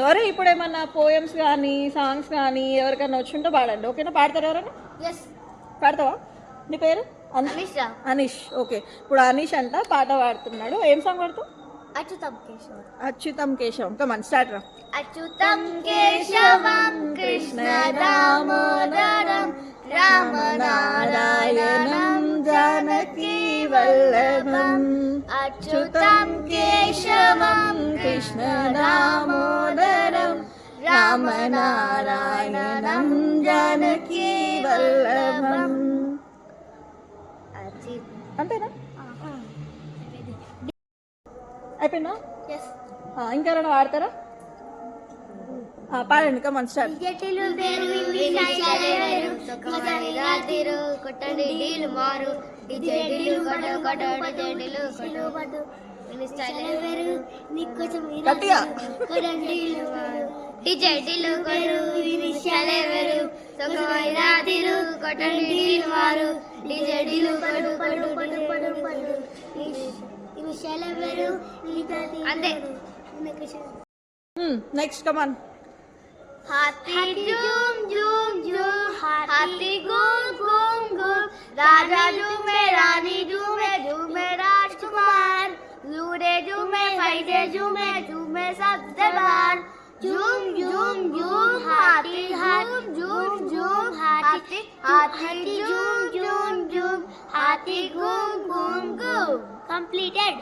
అరే ఇప్పుడు ఏమన్నా పోయమ్స్ కానీ సాంగ్స్ కానీ ఎవరికైనా వచ్చుంటే పాడండి. ఓకేనా? పాడతారు ఎవరైనా? పాడతావా? నీ పేరు? అనీష్. ఓకే, ఇప్పుడు అనీష్ అంట పాట పాడుతున్నాడు. ఏం సాంగ్ పాడుతావు? అచ్యుతం కేశవం. కమాన్ స్టార్ట్ రా. అచ్యుతం కేశవం కృష్ణ దామోదరం రామనారాయణం జానకీ వల్లభం. అచ్యుతం కేశవం కృష్ణ దామోదరం రామనారాయణం జానకీ వల్లభం. అంతేనా? అయిపోయిందా? ఇంకెవరైనా వాడతారా? పాడండి. Come on start. గట్టిగా. Next come on. हाथी झूम झूम झूम हाथी घूम घूम घूम राजा झूमे रानी झूमे झूमे राजकुमार लूरे झूमे फैदे झूमे झूमे सब दरबार झूम झूम झूम हाथी झूम झूम झूम हाथी हाथी झूम झूम झूम हाथी घूम घूम घूम. Completed.